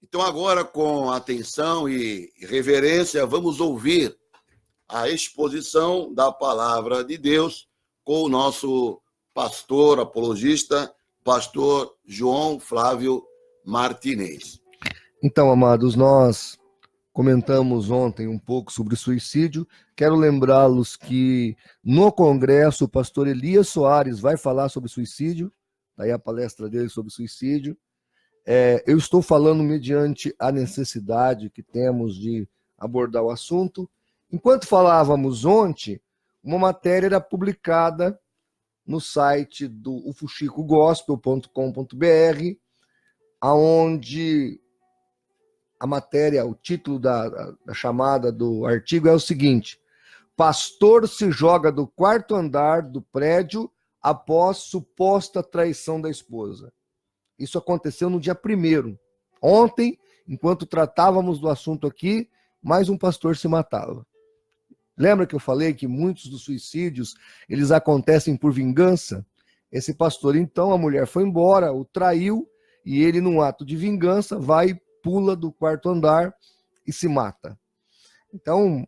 Então, agora, com atenção e reverência, vamos ouvir a exposição da palavra de Deus com o nosso pastor apologista, pastor João Flávio Martinez. Então, amados, nós comentamos ontem um pouco sobre suicídio. Quero lembrá-los que no congresso o pastor Elias Soares vai falar sobre suicídio, daí a palestra dele sobre suicídio. Eu estou falando mediante a necessidade que temos de abordar o assunto. Enquanto falávamos ontem, uma matéria era publicada no site do ufuxicogospel.com.br, aonde a matéria, o título da chamada do artigo é o seguinte: pastor se joga do quarto andar do prédio após suposta traição da esposa. Isso aconteceu no dia 1º. Ontem, enquanto tratávamos do assunto aqui, mais um pastor se matava. Lembra que eu falei que muitos dos suicídios, eles acontecem por vingança? Esse pastor, então, a mulher foi embora, o traiu, e ele, num ato de vingança, vai, pula do quarto andar e se mata. Então,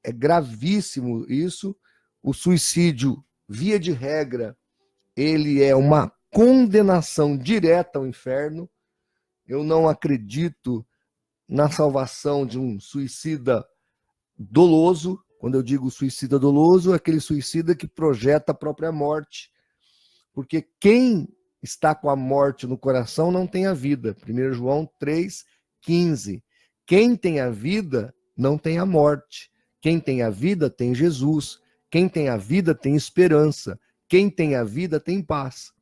é gravíssimo isso. O suicídio, via de regra, ele é uma condenação direta ao inferno. Eu não acredito na salvação de um suicida doloso. Quando eu digo suicida doloso, é aquele suicida que projeta a própria morte. Porque quem está com a morte no coração não tem a vida. 1 João 3,15. Quem tem a vida não tem a morte. Quem tem a vida tem Jesus. Quem tem a vida tem esperança. Quem tem a vida tem paz.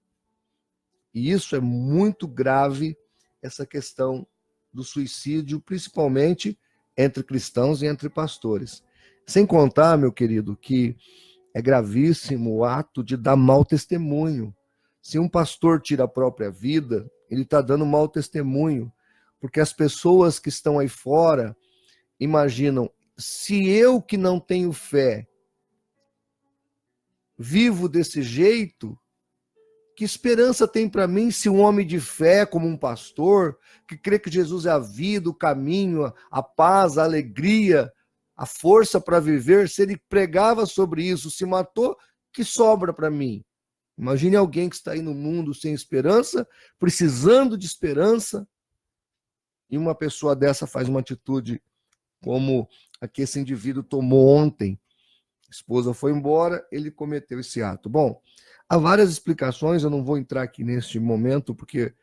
E isso é muito grave, essa questão do suicídio, principalmente entre cristãos e entre pastores. Sem contar, meu querido, que é gravíssimo o ato de dar mau testemunho. Se um pastor tira a própria vida, ele está dando mau testemunho, porque as pessoas que estão aí fora imaginam: se eu que não tenho fé vivo desse jeito, que esperança tem para mim se um homem de fé, como um pastor, que crê que Jesus é a vida, o caminho, a paz, a alegria, a força para viver, se ele pregava sobre isso, se matou, que sobra para mim? Imagine alguém que está aí no mundo sem esperança, precisando de esperança, e uma pessoa dessa faz uma atitude como a que esse indivíduo tomou ontem. A esposa foi embora, ele cometeu esse ato. Bom, há várias explicações, eu não vou entrar aqui neste momento, porque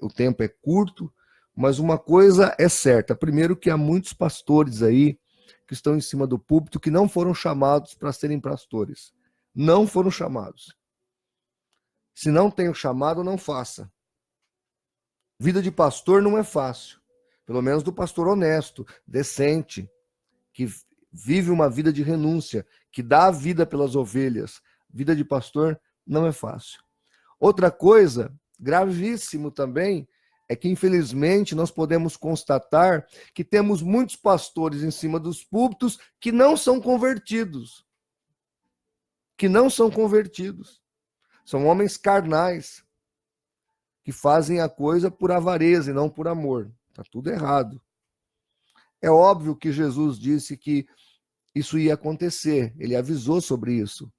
o tempo é curto, mas uma coisa é certa. Primeiro, que há muitos pastores aí que estão em cima do púlpito que não foram chamados para serem pastores. Não foram chamados. Se não tem o chamado, não faça. Vida de pastor não é fácil. Pelo menos do pastor honesto, decente, que vive uma vida de renúncia, que dá a vida pelas ovelhas. Vida de pastor não é fácil. Outra coisa, gravíssimo também, é que infelizmente nós podemos constatar que temos muitos pastores em cima dos púlpitos que não são convertidos. Que não são convertidos. São homens carnais, que fazem a coisa por avareza e não por amor. Está tudo errado. É óbvio que Jesus disse que isso ia acontecer. Ele avisou sobre isso.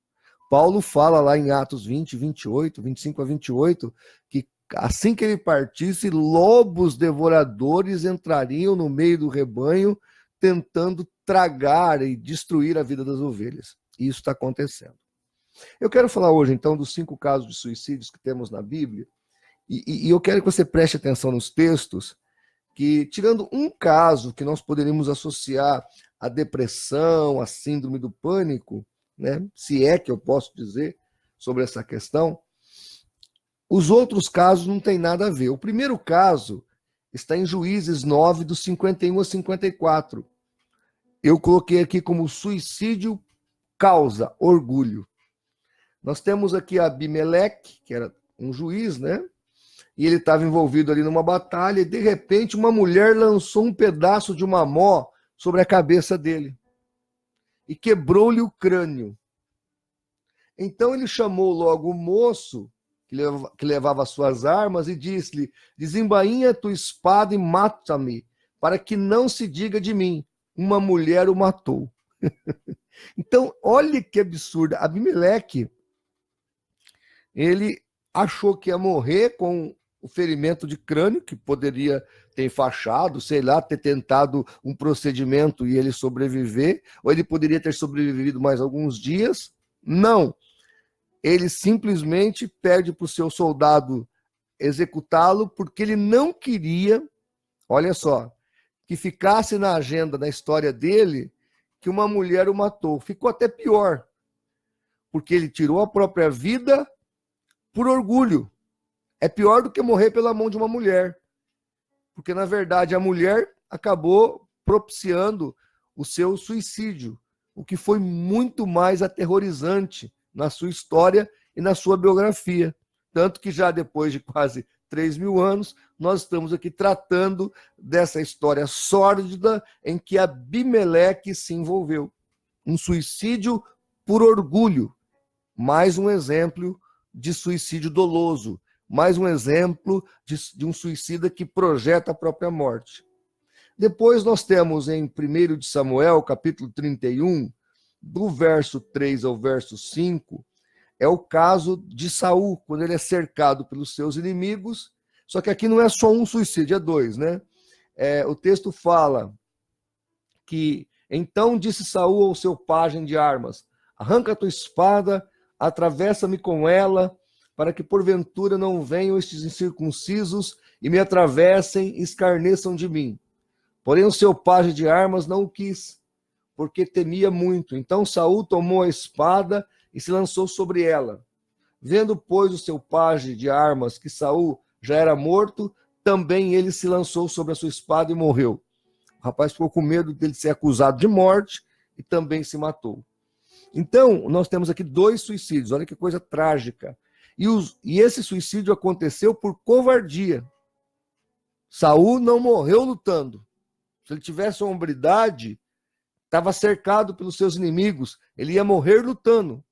Paulo fala lá em Atos 20, 28, 25 a 28, que assim que ele partisse, lobos devoradores entrariam no meio do rebanho, tentando tragar e destruir a vida das ovelhas. E isso está acontecendo. Eu quero falar hoje, então, dos 5 casos de suicídios que temos na Bíblia, e eu quero que você preste atenção nos textos, que, tirando um caso que nós poderíamos associar à depressão, à síndrome do pânico, né, se é que eu posso dizer sobre essa questão, os outros casos não têm nada a ver. O primeiro caso está em Juízes 9, dos 51 a 54. Eu coloquei aqui como suicídio causa orgulho. Nós temos aqui Abimeleque, que era um juiz, né? E ele estava envolvido ali numa batalha, e de repente uma mulher lançou um pedaço de uma mó sobre a cabeça dele e quebrou-lhe o crânio. Então ele chamou logo o moço que levava as suas armas, e disse-lhe: desembainha tua espada e mata-me, para que não se diga de mim, uma mulher o matou. Então, olha que absurdo. Abimeleque, ele achou que ia morrer com o ferimento de crânio, que poderia ter enfaixado, sei lá, ter tentado um procedimento e ele sobreviver, ou ele poderia ter sobrevivido mais alguns dias. Não. Ele simplesmente pede para o seu soldado executá-lo, porque ele não queria, olha só, que ficasse na agenda, na história dele, que uma mulher o matou. Ficou até pior, porque ele tirou a própria vida por orgulho. É pior do que morrer pela mão de uma mulher, porque, na verdade, a mulher acabou propiciando o seu suicídio, o que foi muito mais aterrorizante na sua história e na sua biografia. Tanto que já depois de quase 3.000 anos, nós estamos aqui tratando dessa história sórdida em que Abimeleque se envolveu. Um suicídio por orgulho. Mais um exemplo de suicídio doloso. Mais um exemplo de um suicida que projeta a própria morte. Depois nós temos em 1 de Samuel, capítulo 31, do verso 3 ao verso 5, é o caso de Saul, quando ele é cercado pelos seus inimigos. Só que aqui não é só um suicídio, é dois, né? O texto fala que então disse Saul ao seu pajem de armas: arranca a tua espada, atravessa-me com ela, para que porventura não venham estes incircuncisos e me atravessem e escarneçam de mim. Porém o seu pajem de armas não o quis, porque temia muito. Então Saul tomou a espada e se lançou sobre ela. Vendo, pois, o seu pajem de armas que Saul já era morto, também ele se lançou sobre a sua espada e morreu. O rapaz ficou com medo dele ser acusado de morte e também se matou. Então, nós temos aqui dois suicídios. Olha que coisa trágica. E esse suicídio aconteceu por covardia. Saul não morreu lutando. Se ele tivesse hombridade, estava cercado pelos seus inimigos, ele ia morrer lutando.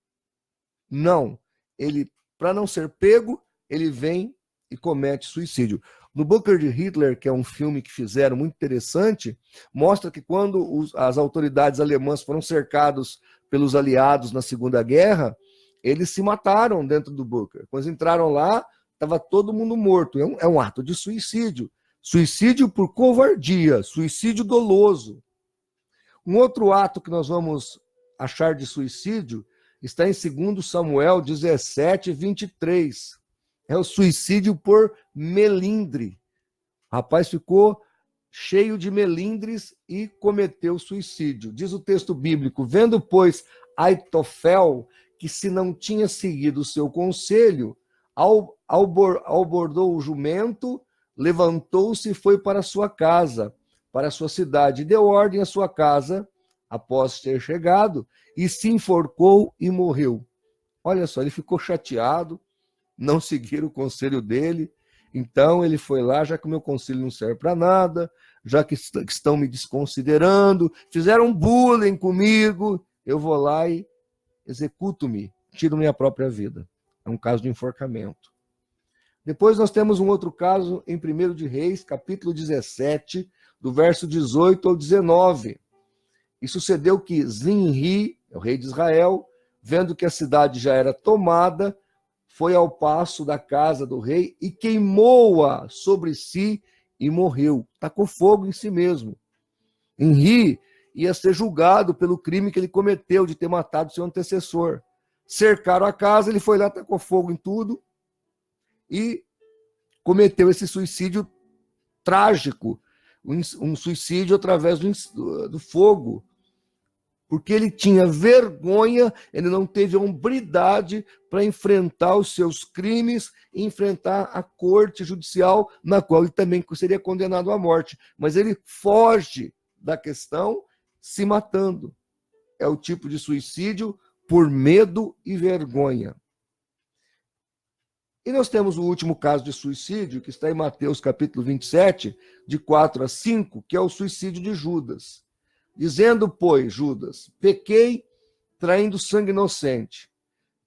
Não. Ele, para não ser pego, ele vem e comete suicídio. No Bunker de Hitler, que é um filme que fizeram muito interessante, mostra que quando as autoridades alemãs foram cercados pelos aliados na Segunda Guerra, eles se mataram dentro do bunker. Quando eles entraram lá, estava todo mundo morto. É um ato de suicídio. Suicídio por covardia, suicídio doloso. Um outro ato que nós vamos achar de suicídio está em 2 Samuel 17, 23. É o suicídio por melindre. O rapaz ficou cheio de melindres e cometeu suicídio. Diz o texto bíblico: vendo, pois, Aitofel, que se não tinha seguido o seu conselho, abordou o jumento, levantou-se e foi para sua casa, para a sua cidade, e deu ordem à sua casa, após ter chegado, e se enforcou e morreu. Olha só, ele ficou chateado, não seguiram o conselho dele, então ele foi lá, já que o meu conselho não serve para nada, já que estão me desconsiderando, fizeram bullying comigo, eu vou lá e executo-me, tiro minha própria vida. É um caso de enforcamento. Depois nós temos um outro caso em 1 de Reis, capítulo 17, do verso 18 ao 19. E sucedeu que Zinri, o rei de Israel, vendo que a cidade já era tomada, foi ao paço da casa do rei e queimou-a sobre si e morreu. Tacou fogo em si mesmo. Zinri ia ser julgado pelo crime que ele cometeu de ter matado seu antecessor. Cercaram a casa, ele foi lá, tacou fogo em tudo e cometeu esse suicídio trágico, um suicídio através do fogo, porque ele tinha vergonha, ele não teve hombridade para enfrentar os seus crimes e enfrentar a corte judicial, na qual ele também seria condenado à morte. Mas ele foge da questão se matando. É o tipo de suicídio por medo e vergonha. E nós temos o último caso de suicídio, que está em Mateus capítulo 27, de 4 a 5, que é o suicídio de Judas. Dizendo, pois, Judas: pequei traindo sangue inocente.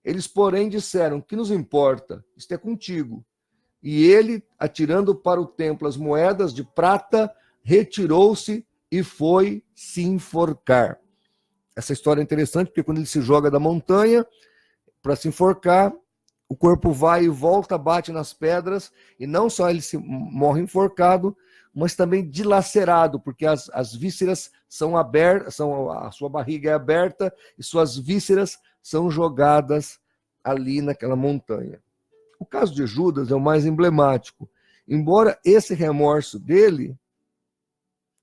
Eles, porém, disseram: que nos importa? Isto é contigo. E ele, atirando para o templo as moedas de prata, retirou-se e foi se enforcar. Essa história é interessante, porque quando ele se joga da montanha para se enforcar, o corpo vai e volta, bate nas pedras, e não só ele se morre enforcado, mas também dilacerado, porque as vísceras são abertas, a sua barriga é aberta e suas vísceras são jogadas ali naquela montanha. O caso de Judas é o mais emblemático. Embora esse remorso dele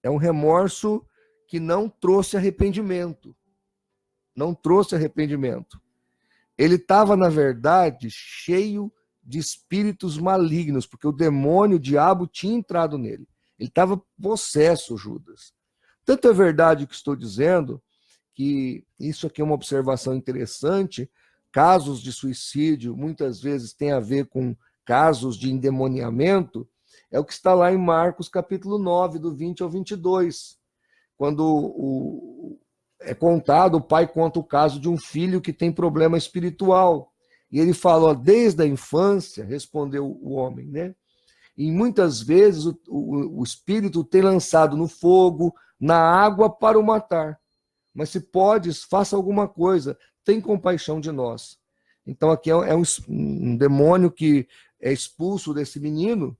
é um remorso que não trouxe arrependimento. Não trouxe arrependimento. Ele estava, na verdade, cheio de espíritos malignos, porque o demônio, o diabo, tinha entrado nele. Ele estava possesso, Judas. Tanto é verdade o que estou dizendo, que isso aqui é uma observação interessante. Casos de suicídio muitas vezes têm a ver com casos de endemoniamento. É o que está lá em Marcos capítulo 9, do 20 ao 22. Quando é contado, o pai conta o caso de um filho que tem problema espiritual. E ele fala: desde a infância, respondeu o homem, né? E muitas vezes o espírito tem lançado no fogo, na água para o matar. Mas se podes, faça alguma coisa, tem compaixão de nós. Então aqui é um demônio que é expulso desse menino,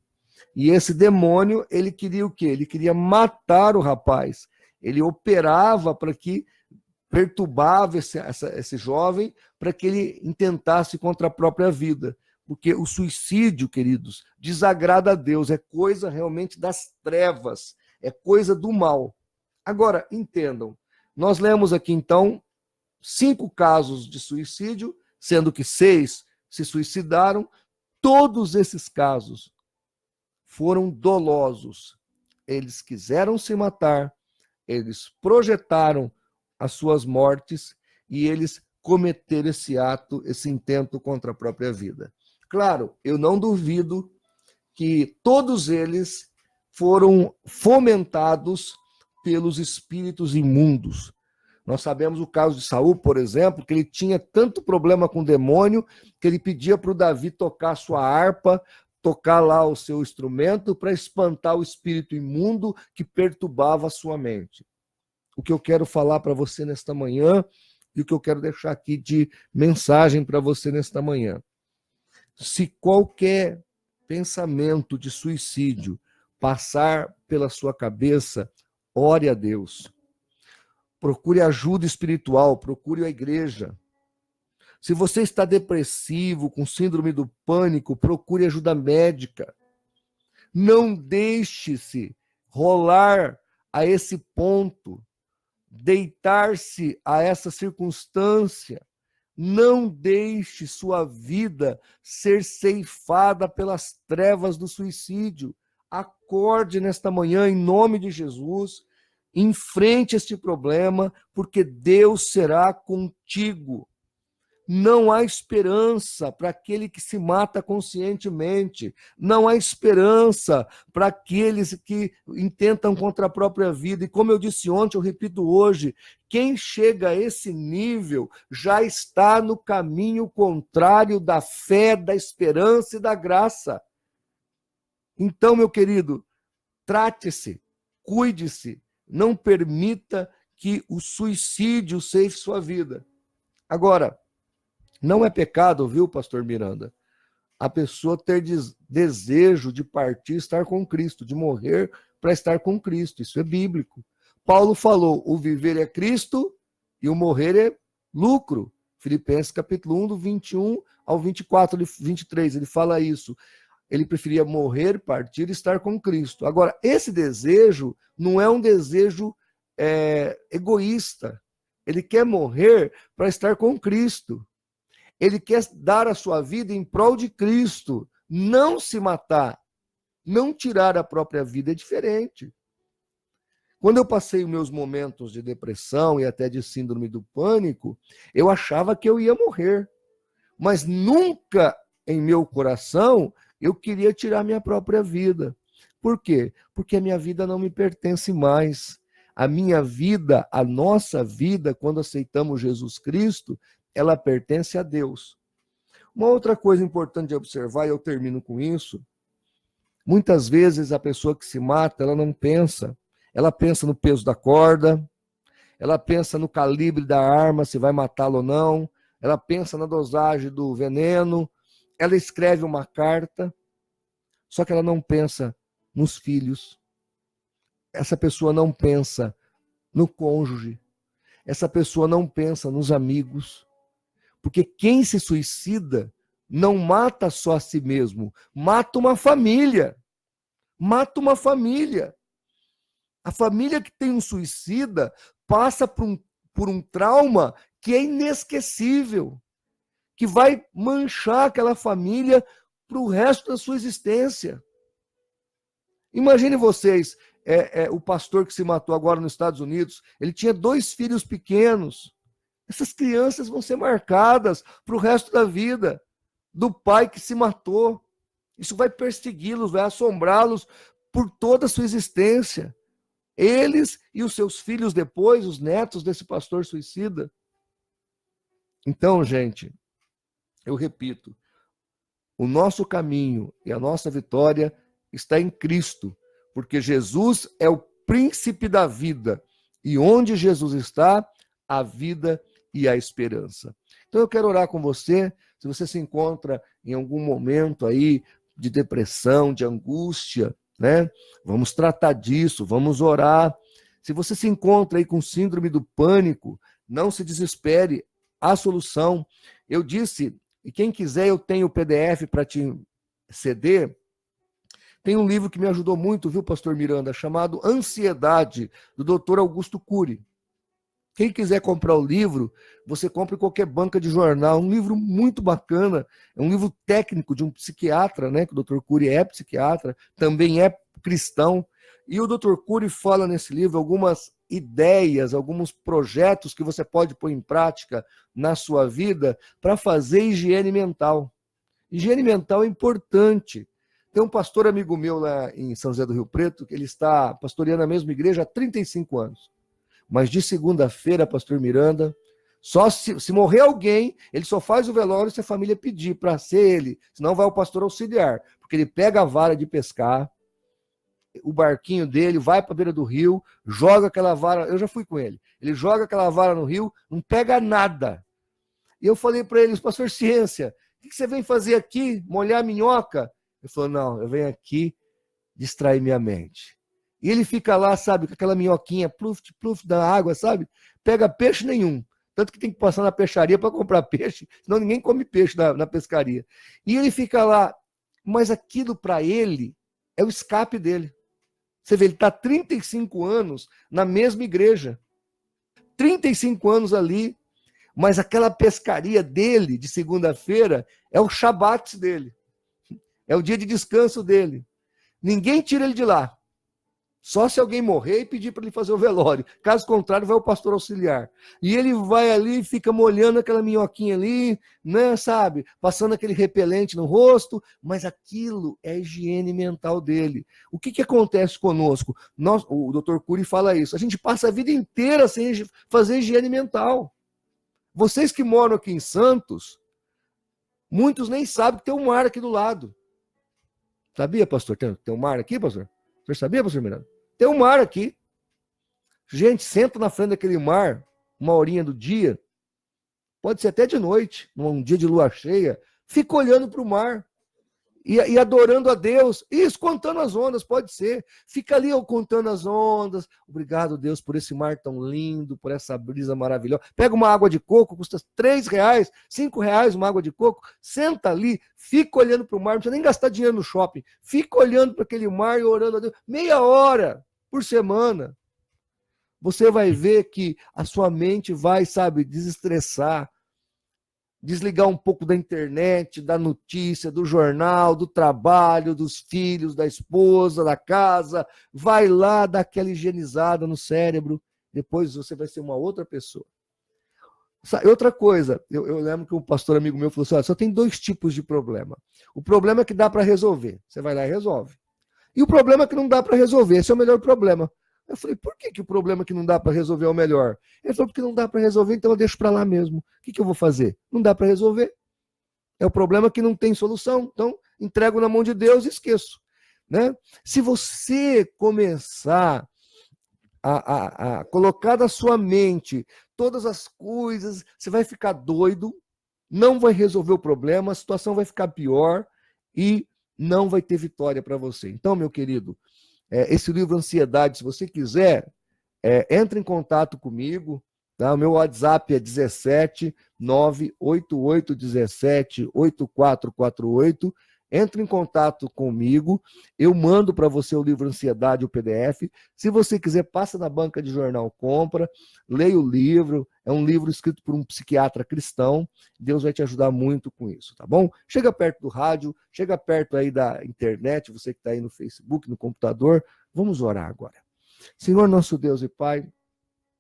e esse demônio, ele queria o quê? Ele queria matar o rapaz. Ele operava para que perturbava esse jovem, para que ele intentasse contra a própria vida. Porque o suicídio, queridos, desagrada a Deus, é coisa realmente das trevas, é coisa do mal. Agora, entendam, nós lemos aqui, então, 5 casos de suicídio, sendo que 6 se suicidaram. Todos esses casos foram dolosos. Eles quiseram se matar, eles projetaram as suas mortes e eles cometeram esse ato, esse intento contra a própria vida. Claro, eu não duvido que todos eles foram fomentados pelos espíritos imundos. Nós sabemos o caso de Saul, por exemplo, que ele tinha tanto problema com o demônio que ele pedia para o Davi tocar a sua harpa, tocar lá o seu instrumento para espantar o espírito imundo que perturbava a sua mente. O que eu quero falar para você nesta manhã e o que eu quero deixar aqui de mensagem para você nesta manhã. Se qualquer pensamento de suicídio passar pela sua cabeça, ore a Deus. Procure ajuda espiritual, procure a igreja. Se você está depressivo, com síndrome do pânico, procure ajuda médica. Não deixe-se rolar a esse ponto, deitar-se a essa circunstância. Não deixe sua vida ser ceifada pelas trevas do suicídio. Acorde nesta manhã em nome de Jesus. Enfrente este problema, porque Deus será contigo. Não há esperança para aquele que se mata conscientemente. Não há esperança para aqueles que intentam contra a própria vida. E como eu disse ontem, eu repito hoje, quem chega a esse nível já está no caminho contrário da fé, da esperança e da graça. Então, meu querido, trate-se, cuide-se, não permita que o suicídio ceife sua vida. Agora, não é pecado, viu, pastor Miranda, a pessoa ter desejo de partir e estar com Cristo, de morrer para estar com Cristo. Isso é bíblico. Paulo falou, o viver é Cristo e o morrer é lucro. Filipenses capítulo 1, do 21 ao 24, 23, ele fala isso. Ele preferia morrer, partir e estar com Cristo. Agora, esse desejo não é um desejo egoísta. Ele quer morrer para estar com Cristo. Ele quer dar a sua vida em prol de Cristo, não se matar, não tirar a própria vida, é diferente. Quando eu passei os meus momentos de depressão e até de síndrome do pânico, eu achava que eu ia morrer, mas nunca em meu coração eu queria tirar minha própria vida. Por quê? Porque a minha vida não me pertence mais. A minha vida, a nossa vida, quando aceitamos Jesus Cristo, ela pertence a Deus. Uma outra coisa importante de observar, e eu termino com isso, muitas vezes a pessoa que se mata, ela não pensa. Ela pensa no peso da corda, ela pensa no calibre da arma, se vai matá-lo ou não, ela pensa na dosagem do veneno, ela escreve uma carta, só que ela não pensa nos filhos. Essa pessoa não pensa no cônjuge. Essa pessoa não pensa nos amigos. Porque quem se suicida não mata só a si mesmo, mata uma família. Mata uma família. A família que tem um suicida passa por um trauma que é inesquecível, que vai manchar aquela família para o resto da sua existência. Imagine vocês, o pastor que se matou agora nos Estados Unidos, ele tinha 2 filhos pequenos. Essas crianças vão ser marcadas para o resto da vida do pai que se matou. Isso vai persegui-los, vai assombrá-los por toda a sua existência. Eles e os seus filhos depois, os netos desse pastor suicida. Então, gente, eu repito, o nosso caminho e a nossa vitória está em Cristo, porque Jesus é o príncipe da vida, e onde Jesus está, a vida e a esperança. Então eu quero orar com você, se você se encontra em algum momento aí de depressão, de angústia, né? Vamos tratar disso, vamos orar. Se você se encontra aí com síndrome do pânico, não se desespere, há solução. Eu disse, e quem quiser eu tenho o PDF para te ceder. Tem um livro que me ajudou muito, viu, pastor Miranda, chamado Ansiedade, do Dr. Augusto Cury. Quem quiser comprar o livro, você compra em qualquer banca de jornal. Um livro muito bacana, é um livro técnico de um psiquiatra, né? Que o Dr. Cury é psiquiatra, também é cristão. E o Dr. Cury fala nesse livro algumas ideias, alguns projetos que você pode pôr em prática na sua vida para fazer higiene mental. Higiene mental é importante. Tem um pastor amigo meu lá em São José do Rio Preto, que ele está pastoreando a mesma igreja há 35 anos. Mas de segunda-feira, pastor Miranda, só se morrer alguém, ele só faz o velório se a família pedir para ser ele, senão vai o pastor auxiliar, porque ele pega a vara de pescar, o barquinho dele, vai para a beira do rio, joga aquela vara, eu já fui com ele joga aquela vara no rio, não pega nada. E eu falei para ele, pastor Ciência, o que você vem fazer aqui? Molhar a minhoca? Ele falou, não, eu venho aqui distrair minha mente. E ele fica lá, sabe, com aquela minhoquinha, pluf, pluf da água, sabe? Pega peixe nenhum. Tanto que tem que passar na peixaria para comprar peixe, senão ninguém come peixe na pescaria. E ele fica lá, mas aquilo para ele é o escape dele. Você vê, ele está 35 anos na mesma igreja. 35 anos ali, mas aquela pescaria dele, de segunda-feira, é o shabat dele. É o dia de descanso dele. Ninguém tira ele de lá. Só se alguém morrer e pedir para ele fazer o velório. Caso contrário, vai o pastor auxiliar. E ele vai ali, fica molhando aquela minhoquinha ali, né, sabe? Passando aquele repelente no rosto, mas aquilo é a higiene mental dele. O que acontece conosco? O Dr. Cury fala isso. A gente passa a vida inteira sem fazer higiene mental. Vocês que moram aqui em Santos, muitos nem sabem que tem um mar aqui do lado. Sabia, pastor? Tem um mar aqui, pastor? Você sabia, pastor Miranda? Tem um mar aqui. Gente, senta na frente daquele mar, uma horinha do dia, pode ser até de noite, num dia de lua cheia, fica olhando para o mar e adorando a Deus. Isso, contando as ondas, pode ser. Fica ali contando as ondas. Obrigado, Deus, por esse mar tão lindo, por essa brisa maravilhosa. Pega uma água de coco, custa R$3, R$5 uma água de coco. Senta ali, fica olhando para o mar. Não precisa nem gastar dinheiro no shopping. Fica olhando para aquele mar e orando a Deus. Meia hora por semana. Você vai ver que a sua mente vai, sabe, desestressar. Desligar um pouco da internet, da notícia, do jornal, do trabalho, dos filhos, da esposa, da casa. Vai lá dar aquela higienizada no cérebro. Depois você vai ser uma outra pessoa. Outra coisa, eu lembro que um pastor amigo meu falou assim, só tem 2 tipos de problema. O problema é que dá para resolver. Você vai lá e resolve. E o problema é que não dá para resolver. Esse é o melhor problema. Eu falei, por que o problema que não dá para resolver é o melhor? Ele falou, porque não dá para resolver, então eu deixo para lá mesmo. O que eu vou fazer? Não dá para resolver. É o problema que não tem solução. Então, entrego na mão de Deus e esqueço. Né? Se você começar a colocar na sua mente todas as coisas, você vai ficar doido, não vai resolver o problema, a situação vai ficar pior e não vai ter vitória para você. Então, meu querido, esse livro Ansiedade, se você quiser, entre em contato comigo, tá? O meu WhatsApp é 17 98817 8448. Entre em contato comigo, eu mando para você o livro Ansiedade, o PDF. Se você quiser, passa na banca de jornal, compra, leia o livro. É um livro escrito por um psiquiatra cristão. Deus vai te ajudar muito com isso, tá bom? Chega perto do rádio, chega perto aí da internet, você que está aí no Facebook, no computador. Vamos orar agora. Senhor, nosso Deus e Pai,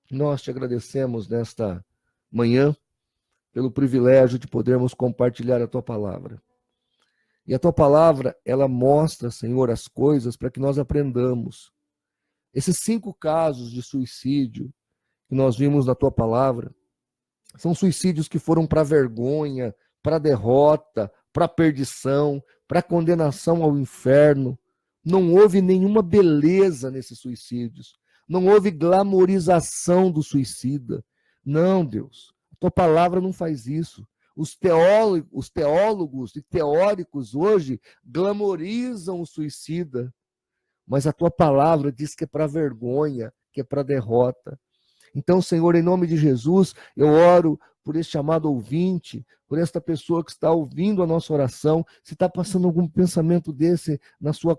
nós te agradecemos nesta manhã pelo privilégio de podermos compartilhar a tua palavra. E a tua palavra, ela mostra, Senhor, as coisas para que nós aprendamos. Esses 5 casos de suicídio que nós vimos na tua palavra, são suicídios que foram para vergonha, para derrota, para perdição, para condenação ao inferno. Não houve nenhuma beleza nesses suicídios. Não houve glamorização do suicida. Não, Deus, a tua palavra não faz isso. Os teólogos e teóricos hoje glamorizam o suicida, mas a tua palavra diz que é para vergonha, que é para derrota. Então, Senhor, em nome de Jesus, eu oro por este amado ouvinte, por esta pessoa que está ouvindo a nossa oração, se está passando algum pensamento desse na sua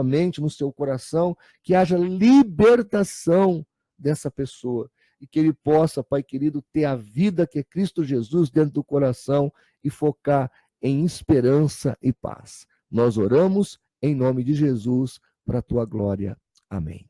mente, no seu coração, que haja libertação dessa pessoa. E que ele possa, Pai querido, ter a vida que é Cristo Jesus dentro do coração e focar em esperança e paz. Nós oramos em nome de Jesus, para a tua glória. Amém.